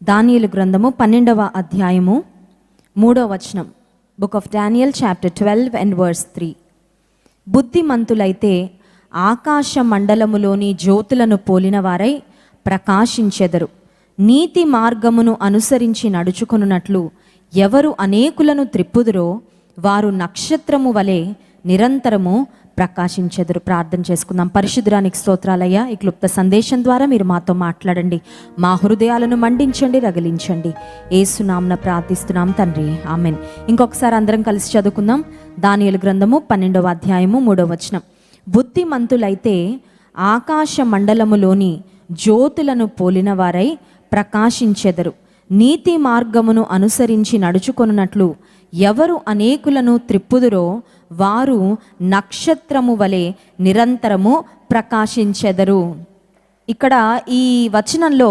దానియేలు గ్రంథము 12వ అధ్యాయము 3వ వచనం. Book of Daniel chapter 12 and verse 3. బుద్ధిమంతులైతే ఆకాశ మండలములోని జ్యోతులను పోలిన వారై ప్రకాశించెదరు. నీతి మార్గమును అనుసరించి నడుచుకొనున్నట్లు ఎవరు అనేకులను త్రిప్పుదురో వారు నక్షత్రము వలె నిరంతరము ప్రకాశించెదరు. ప్రార్థన చేసుకుందాం. పరిశుద్ధురానికి స్తోత్రాలయ్యా. ఈ క్లుప్త సందేశం ద్వారా మీరు మాతో మాట్లాడండి, మా హృదయాలను మండించండి, రగిలించండి. యేసునామమున ప్రార్థిస్తున్నాం తండ్రి, ఆమెన్. ఇంకొకసారి అందరం కలిసి చదువుకుందాం. దానియేలు గ్రంథము 12వ అధ్యాయము 3వ వచనం. బుద్ధిమంతులైతే ఆకాశ మండలములోని జ్యోతులను పోలిన వారై ప్రకాశించెదరు. నీతి మార్గమును అనుసరించి నడుచుకొనున్నట్లు ఎవరు అనేకులను త్రిప్పుదురో వారు నక్షత్రము వలె నిరంతరము ప్రకాశించెదరు. ఇక్కడ ఈ వచనంలో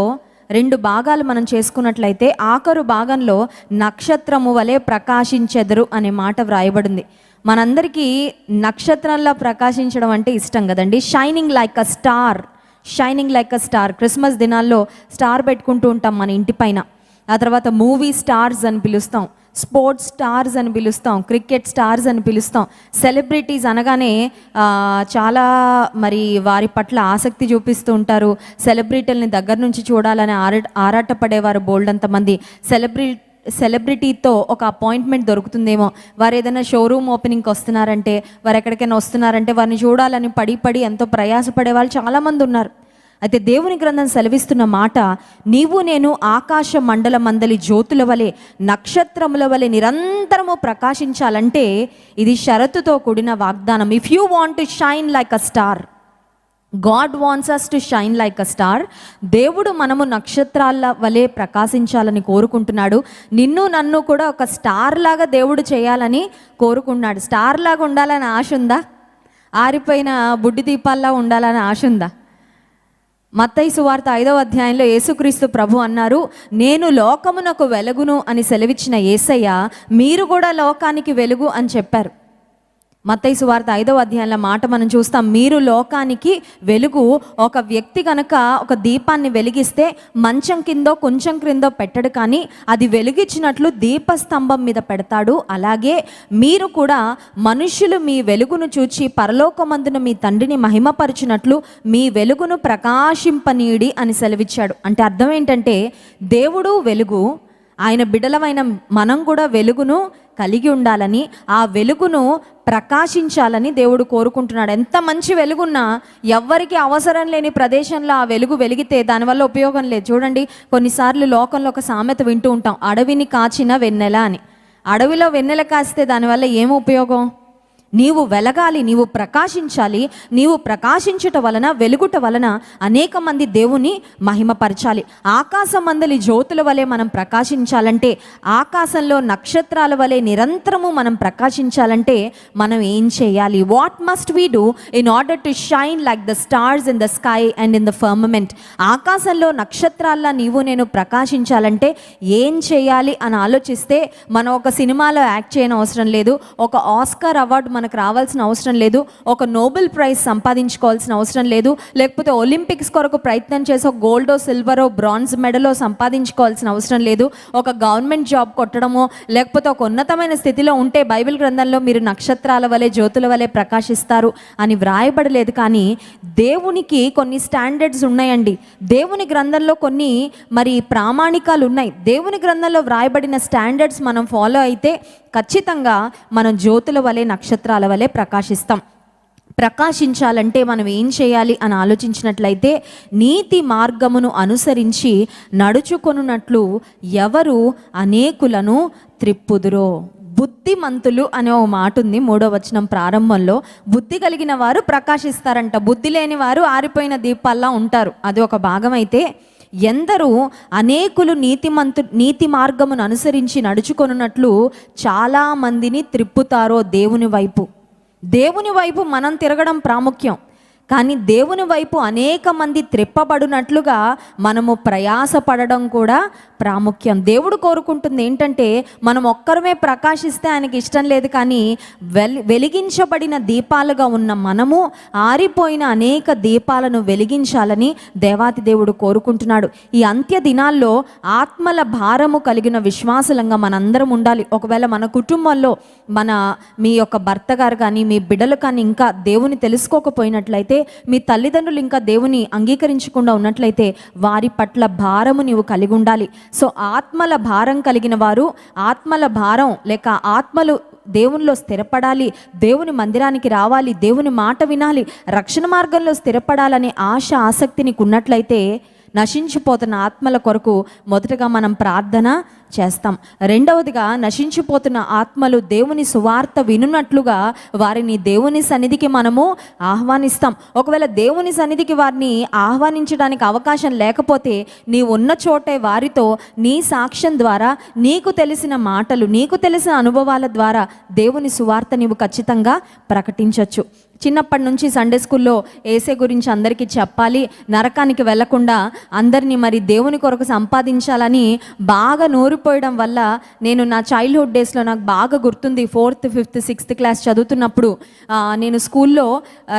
2 భాగాలు మనం చేసుకున్నట్లయితే ఆఖరు భాగంలో నక్షత్రము వలె ప్రకాశించెదరు అనే మాట వ్రాయబడింది. మనందరికీ నక్షత్రంలా ప్రకాశించడం అంటే ఇష్టం కదండి. Shining like a star, shining like a star. Christmas దినాల్లో స్టార్ పెట్టుకుంటూ ఉంటాం మన ఇంటి పైన. ఆ తర్వాత మూవీ స్టార్స్ అని పిలుస్తాం, స్పోర్ట్స్ స్టార్స్ అని పిలుస్తాం, క్రికెట్ స్టార్స్ అని పిలుస్తాం. సెలబ్రిటీస్ అనగానే చాలా మరి వారి పట్ల ఆసక్తి చూపిస్తూ ఉంటారు. సెలబ్రిటీలని దగ్గర నుంచి చూడాలని ఆరాటపడేవారు బోల్డంతమంది. సెలబ్రిటీతో ఒక అపాయింట్మెంట్ దొరుకుతుందేమో, వారు ఏదైనా షోరూమ్ ఓపెనింగ్కి వస్తున్నారంటే, వారు ఎక్కడికైనా వస్తున్నారంటే వారిని చూడాలని పడి ఎంతో ప్రయాసపడే వాళ్ళు చాలామంది ఉన్నారు. అయితే దేవుని గ్రంథం సెలవిస్తున్న మాట, నీవు నేను ఆకాశ మండల మందలి జ్యోతుల వలె నక్షత్రముల వలె నిరంతరము ప్రకాశించాలంటే ఇది షరతుతో కూడిన వాగ్దానం. If you want to shine like a star, God wants us to shine like a star. దేవుడు మనము నక్షత్రాల వలె ప్రకాశించాలని కోరుకుంటున్నాడు. నిన్ను నన్ను కూడా ఒక స్టార్ లాగా దేవుడు చేయాలని కోరుకున్నాడు. స్టార్ లాగా ఉండాలని ఆశ ఉందా? ఆరిపోయిన బుడ్డి దీపాల్లా ఉండాలని ఆశ ఉందా? మత్తయి సువార్త 5వ అధ్యాయంలో యేసుక్రీస్తు ప్రభు అన్నారు, నేను లోకమునకు వెలుగును అని సెలవిచ్చిన యేసయ్య మీరు కూడా లోకానికి వెలుగు అని చెప్పారు. మత్తయి సువార్త 5వ అధ్యాయంలో మాట మనం చూస్తాం. మీరు లోకానికి వెలుగు. ఒక వ్యక్తి కనుక ఒక దీపాన్ని వెలిగిస్తే మంచం కిందో కొంచెం క్రిందో పెట్టడు, కానీ అది వెలిగించినట్లు దీపస్తంభం మీద పెడతాడు. అలాగే మీరు కూడా మనుష్యులు మీ వెలుగును చూచి పరలోకమందున మీ తండ్రిని మహిమపరచునట్లు మీ వెలుగును ప్రకాశింపనీయుడి అని సెలవిచ్చాడు. అంటే అర్థం ఏంటంటే, దేవుడు వెలుగు, ఆయన బిడ్డలమైన మనం కూడా వెలుగును కలిగి ఉండాలని, ఆ వెలుగును ప్రకాశించాలని దేవుడు కోరుకుంటున్నాడు. ఎంత మంచి వెలుగున్నా ఎవ్వరికి అవసరం లేని ప్రదేశంలో ఆ వెలుగు వెలిగితే దానివల్ల ఉపయోగం లేదు. చూడండి, కొన్నిసార్లు లోకంలో ఒక సామెత వింటూ ఉంటాం, అడవిని కాచిన వెన్నెల అని. అడవిలో వెన్నెల కాస్తే దానివల్ల ఏం ఉపయోగం? నీవు వెలగాలి, నీవు ప్రకాశించాలి. నీవు ప్రకాశించుట వలన, వెలుగుట వలన అనేక మంది దేవుని మహిమపరచాలి. ఆకాశం మందలి జ్యోతుల వలె మనం ప్రకాశించాలంటే, ఆకాశంలో నక్షత్రాల వలె నిరంతరము మనం ప్రకాశించాలంటే మనం ఏం చేయాలి? What must we do in order to shine like the stars in the sky and in the firmament? ఆకాశంలో నక్షత్రాల్లా నీవు నేను ప్రకాశించాలంటే ఏం చేయాలి అని ఆలోచిస్తే, మనం ఒక సినిమాలో యాక్ట్ చేయని అవసరం లేదు, ఒక ఆస్కార్ అవార్డు మనకు రావాల్సిన అవసరం లేదు, ఒక నోబెల్ ప్రైజ్ సంపాదించుకోవాల్సిన అవసరం లేదు, లేకపోతే ఒలింపిక్స్ కొరకు ప్రయత్నం చేసి ఒక గోల్డో సిల్వరో బ్రాంజ్ మెడలో సంపాదించుకోవాల్సిన అవసరం లేదు, ఒక గవర్నమెంట్ జాబ్ కొట్టడమో లేకపోతే ఒక ఉన్నతమైన స్థితిలో ఉంటే బైబిల్ గ్రంథంలో మీరు నక్షత్రాల వలె జ్యోతుల వలె ప్రకాశిస్తారు అని వ్రాయబడలేదు. కానీ దేవునికి కొన్ని స్టాండర్డ్స్ ఉన్నాయండి. దేవుని గ్రంథంలో కొన్ని మరి ప్రామాణికాలు ఉన్నాయి. దేవుని గ్రంథంలో వ్రాయబడిన స్టాండర్డ్స్ మనం ఫాలో అయితే ఖచ్చితంగా మనం జ్యోతుల వలె నక్షత్రాల వలె ప్రకాశిస్తాం. ప్రకాశించాలంటే మనం ఏం చేయాలి అని ఆలోచించినట్లయితే, నీతి మార్గమును అనుసరించి నడుచుకొనున్నట్లు ఎవరు అనేకులను త్రిప్పుదురో. బుద్ధిమంతులు అనే ఓ మాట ఉంది 3వ వచనం ప్రారంభంలో. బుద్ధి కలిగిన వారు ప్రకాశిస్తారంట, బుద్ధి లేని వారు ఆరిపోయిన దీపాల్లా ఉంటారు. అది ఒక భాగం అయితే, ఎందరూ అనేకులు నీతి మార్గమును అనుసరించి నడుచుకొనున్నట్లు చాలా మందిని త్రిప్పుతారో దేవుని వైపు. దేవుని వైపు మనం తిరగడం ప్రాముఖ్యం, కానీ దేవుని వైపు అనేక మంది త్రిప్పబడినట్లుగా మనము ప్రయాసపడడం కూడా ప్రాముఖ్యం. దేవుడు కోరుకుంటుంది ఏంటంటే మనం ఒక్కరమే ప్రకాశిస్తే ఆయనకి ఇష్టం లేదు, కానీ వెలిగించబడిన దీపాలుగా ఉన్న మనము ఆరిపోయిన అనేక దీపాలను వెలిగించాలని దేవాతి దేవుడు కోరుకుంటున్నాడు. ఈ అంత్య దినాల్లో ఆత్మల భారము కలిగిన విశ్వాసులంగా మనందరం ఉండాలి. ఒకవేళ మన కుటుంబంలో మీ యొక్క భర్త గారు కానీ మీ బిడ్డలు కానీ ఇంకా దేవుని తెలుసుకోకపోయినట్లయితే, మీ తల్లిదండ్రులు ఇంకా దేవుని అంగీకరించకుండా ఉన్నట్లయితే వారి పట్ల భారము నీవు కలిగి ఉండాలి. సో ఆత్మల భారం కలిగిన వారు, ఆత్మల భారం లేక ఆత్మలు దేవునిలో స్థిరపడాలి, దేవుని మందిరానికి రావాలి, దేవుని మాట వినాలి, రక్షణ మార్గంలో స్థిరపడాలనే ఆశ ఆసక్తి నీకు ఉన్నట్లయితే నశించిపోతున్న ఆత్మల కొరకు మొదటగా మనం ప్రార్థన చేస్తాం. రెండవదిగా, నశించిపోతున్న ఆత్మలు దేవుని సువార్త వినున్నట్లుగా వారిని దేవుని సన్నిధికి మనము ఆహ్వానిస్తాం. ఒకవేళ దేవుని సన్నిధికి వారిని ఆహ్వానించడానికి అవకాశం లేకపోతే నీ ఉన్న చోటే వారితో నీ సాక్ష్యం ద్వారా, నీకు తెలిసిన మాటలు, నీకు తెలిసిన అనుభవాల ద్వారా దేవుని సువార్త నీవు ఖచ్చితంగా ప్రకటించవచ్చు. చిన్నప్పటి నుంచి సండే స్కూల్లో యేసే గురించి అందరికీ చెప్పాలి, నరకానికి వెళ్లకుండా అందరినీ మరి దేవుని కొరకు సంపాదించాలని బాగా నూరిపోయడం వల్ల నేను నా చైల్డ్హుడ్ డేస్లో నాకు బాగా గుర్తుంది. 4th, 5th, 6th క్లాస్ చదువుతున్నప్పుడు నేను స్కూల్లో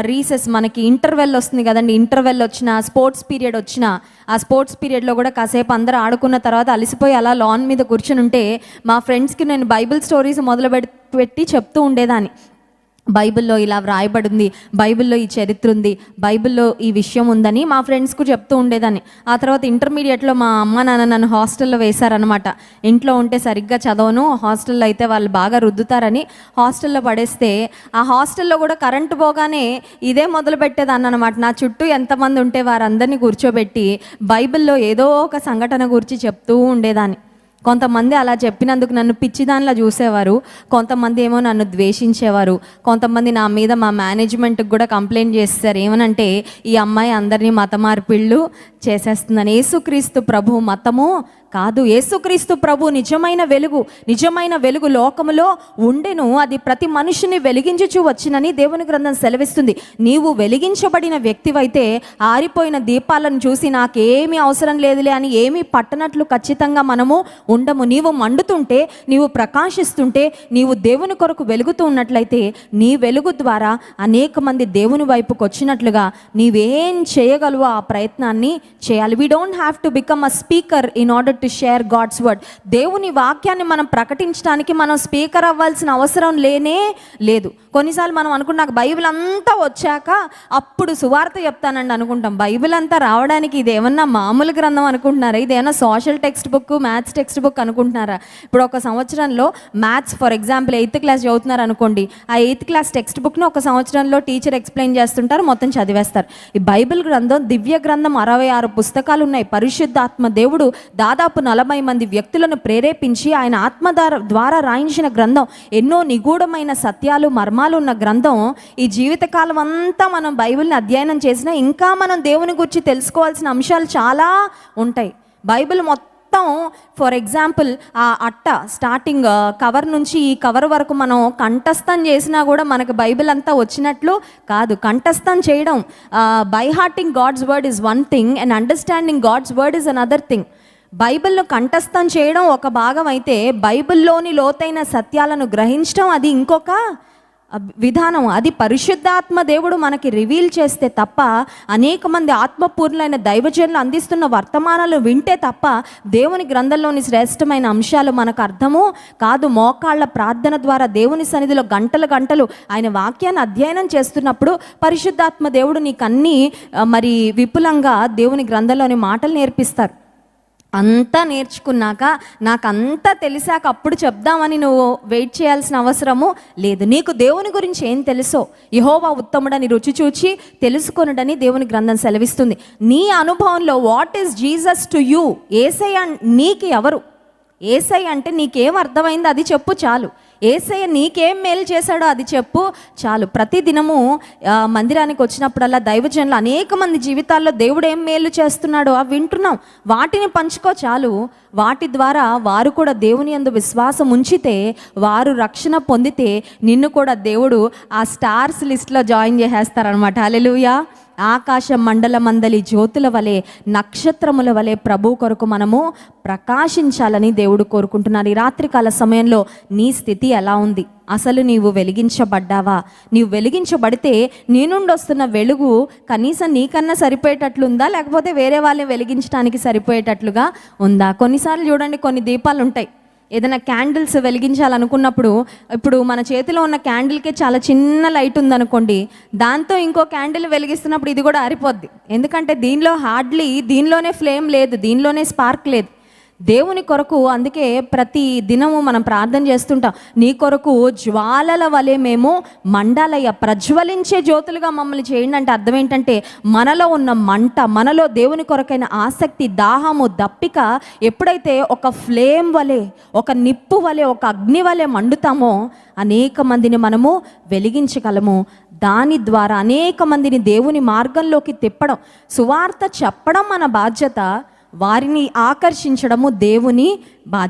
రీసెస్, మనకి ఇంటర్వెల్ వస్తుంది కదండి, ఇంటర్వెల్ వచ్చిన, స్పోర్ట్స్ పీరియడ్ వచ్చిన, ఆ స్పోర్ట్స్ పీరియడ్లో కూడా కాసేపు అందరూ ఆడుకున్న తర్వాత అలసిపోయి అలా లాన్ మీద కూర్చుని ఉంటే మా ఫ్రెండ్స్కి నేను బైబిల్ స్టోరీస్ మొదలు పెట్టి చెప్తూ ఉండేదాన్ని. బైబిల్లో ఇలా వ్రాయబడింది, బైబిల్లో ఈ చరిత్ర ఉంది, బైబిల్లో ఈ విషయం ఉందని మా ఫ్రెండ్స్కు చెప్తూ ఉండేదాన్ని. ఆ తర్వాత ఇంటర్మీడియట్లో మా అమ్మ నాన్న నన్ను హాస్టల్లో వేశారనమాట. ఇంట్లో ఉంటే సరిగ్గా చదవను, హాస్టల్లో అయితే వాళ్ళు బాగా రుద్దుతారని హాస్టల్లో పడేస్తే, ఆ హాస్టల్లో కూడా కరెంటు పోగానే ఇదే మొదలు పెట్టేదాన్ని అనమాట. నా చుట్టూ ఎంతమంది ఉంటే వారందరినీ కూర్చోబెట్టి బైబిల్లో ఏదో ఒక సంఘటన గురించి చెప్తూ ఉండేదాన్ని. కొంతమంది అలా చెప్పినందుకు నన్ను పిచ్చిదానిలా చూసేవారు, కొంతమంది ఏమో నన్ను ద్వేషించేవారు, కొంతమంది నా మీద మా మేనేజ్మెంట్కి కూడా కంప్లైంట్ చేస్తారు. ఏమనంటే, ఈ అమ్మాయి అందరినీ మత మార్పిళ్ళు చేసేస్తుందని. యేసుక్రీస్తు ప్రభు మతము కాదు, యేసుక్రీస్తు ప్రభు నిజమైన వెలుగు లోకములో ఉండెను, అది ప్రతి మనిషిని వెలిగించుచూ వచ్చినని దేవుని గ్రంథం సెలవిస్తుంది. నీవు వెలిగించబడిన వ్యక్తివైతే ఆరిపోయిన దీపాలను చూసి నాకేమీ అవసరం లేదులే అని ఏమీ పట్టనట్లు ఖచ్చితంగా మనము ఉండము. నీవు మండుతుంటే, నీవు ప్రకాశిస్తుంటే, నీవు దేవుని కొరకు వెలుగుతూ ఉన్నట్లయితే నీ వెలుగు ద్వారా అనేక మంది దేవుని వైపుకు వచ్చినట్లుగా నీవేం చేయగలవో ఆ ప్రయత్నాన్ని చేయాలి. We don't have to become a speaker in order to share God's word. దేవుని వాక్యాన్ని మనం ప్రకటించడానికి మనం స్పీకర్ అవ్వాల్సిన అవసరం లేనే లేదు. కొన్నిసార్లు మనం అనుకుంటాం, నాకు బైబిల్ అంతా వచ్చాక అప్పుడు సువార్త చెప్తానండి అనుకుంటాం. బైబిల్ అంతా రావడానికి ఇది ఏమన్నా మామూలు గ్రంథం అనుకుంటున్నారా? ఇది ఏమన్నా social text book, maths text book అనుకుంటున్నారా? ఇప్పుడు ఒక సంవత్సరంలో maths for example 8th class చదువుతున్నారు అనుకోండి, ఆ 8th క్లాస్ టెక్స్ట్ బుక్ను ఒక సంవత్సరంలో టీచర్ ఎక్స్ప్లెయిన్ చేస్తుంటారు, మొత్తం చదివేస్తారు. ఈ బైబిల్ గ్రంథం, దివ్య గ్రంథం 66 పుస్తకాలు ఉన్నాయి. పరిశుద్ధాత్మ దేవుడు దాదాపు 40 మంది వ్యక్తులను ప్రేరేపించి ఆయన ఆత్మ ద్వారా రాయించిన గ్రంథం. ఎన్నో నిగూఢమైన సత్యాలు, మర్మాలు ఉన్న గ్రంథం. ఈ జీవితకాలం అంతా మనం బైబిల్ని అధ్యయనం చేసినా ఇంకా మనం దేవుని గురించి తెలుసుకోవాల్సిన అంశాలు చాలా ఉంటాయి. బైబిల్ మొత్తం ఫర్ ఎగ్జాంపుల్ ఆ అట్ట స్టార్టింగ్ కవర్ నుంచి ఈ కవర్ వరకు మనం కంఠస్థం చేసినా కూడా మనకు బైబిల్ అంతా వచ్చినట్లు కాదు. కంఠస్థం చేయడం, by hearting God's word is one thing and understanding God's word is another thing. బైబిల్ను కంఠస్థం చేయడం ఒక భాగం అయితే, బైబిల్లోని లోతైన సత్యాలను గ్రహించడం అది ఇంకొక విధానం. అది పరిశుద్ధాత్మ దేవుడు మనకి రివీల్ చేస్తే తప్ప, అనేక మంది ఆత్మపూర్ణులైన దైవజనులు అందిస్తున్న వర్తమానాలు వింటే తప్ప దేవుని గ్రంథంలోని శ్రేష్టమైన అంశాలు మనకు అర్థము కాదు. మోకాళ్ళ ప్రార్థన ద్వారా దేవుని సన్నిధిలో గంటలు ఆయన వాక్యాన్ని అధ్యయనం చేస్తున్నప్పుడు పరిశుద్ధాత్మ దేవుడు నీకు అన్నీ మరి విపులంగా దేవుని గ్రంథంలోని మాటలు నేర్పిస్తారు. అంతా నేర్చుకున్నాక, నాకు అంతా తెలిసాక అప్పుడు చెప్దామని నువ్వు వెయిట్ చేయాల్సిన అవసరము లేదు. నీకు దేవుని గురించి ఏం తెలుసో, యెహోవా ఉత్తముడని రుచి చూచి తెలుసుకొనుడని దేవుని గ్రంథం సెలవిస్తుంది. నీ అనుభవంలో what is Jesus to you? Yesayya నీకు ఎవరు? యేసయ్య అంటే నీకేం అర్థమైంది అది చెప్పు చాలు. యేసయ్య నీకేం మేలు చేశాడో అది చెప్పు చాలు. ప్రతి దినము మందిరానికి వచ్చినప్పుడల్లా దైవజనులు అనేక మంది జీవితాల్లో దేవుడు ఏం మేలు చేస్తున్నాడో అవి వింటున్నాం. వాటిని పంచుకో చాలు. వాటి ద్వారా వారు కూడా దేవుని యందు విశ్వాసం ఉంచితే, వారు రక్షణ పొందితే నిన్ను కూడా దేవుడు ఆ స్టార్స్ లిస్ట్లో జాయిన్ చేసేస్తారనమాట. హల్లెలూయా. ఆకాశ మండలమందలి జ్యోతుల వలె, నక్షత్రముల వలె ప్రభు కొరకు మనము ప్రకాశించాలని దేవుడు కోరుకుంటున్నారు. ఈ రాత్రికాల సమయంలో నీ స్థితి ఎలా ఉంది? అసలు నీవు వెలిగించబడ్డావా? నీవు వెలిగించబడితే నీ నుండి వస్తున్న వెలుగు కనీసం నీకన్నా సరిపోయేటట్లుందా, లేకపోతే వేరే వాళ్ళని వెలిగించడానికి సరిపోయేటట్లుగా ఉందా? కొన్నిసార్లు చూడండి, కొన్ని దీపాలు ఉంటాయి. ఏదైనా క్యాండిల్స్ వెలిగించాలనుకున్నప్పుడు, ఇప్పుడు మన చేతిలో ఉన్న క్యాండిల్కే చాలా చిన్న లైట్ ఉందనుకోండి, దాంతో ఇంకో క్యాండిల్ వెలిగిస్తున్నప్పుడు ఇది కూడా ఆరిపోద్ది. ఎందుకంటే దీనిలోనే ఫ్లేమ్ లేదు, దీనిలోనే స్పార్క్ లేదు. దేవుని కొరకు అందుకే ప్రతి దినము మనం ప్రార్థన చేస్తుంటాం, నీ కొరకు జ్వాలల వలె మేము మండాలయ్య, ప్రజ్వలించే జ్యోతులుగా మమ్మల్ని చేయండి. అంటే అర్థం ఏంటంటే, మనలో ఉన్న మంట, మనలో దేవుని కొరకైన ఆసక్తి, దాహము, దప్పిక ఎప్పుడైతే ఒక ఫ్లేమ్ వలె, ఒక నిప్పు వలె, ఒక అగ్ని వలె మండుతామో అనేక మందిని మనము వెలిగించగలము. దాని ద్వారా అనేక మందిని దేవుని మార్గంలోకి తిప్పడం, సువార్త చెప్పడం మన బాధ్యత, వారిని ఆకర్షించడము దేవుని బాధ్యత.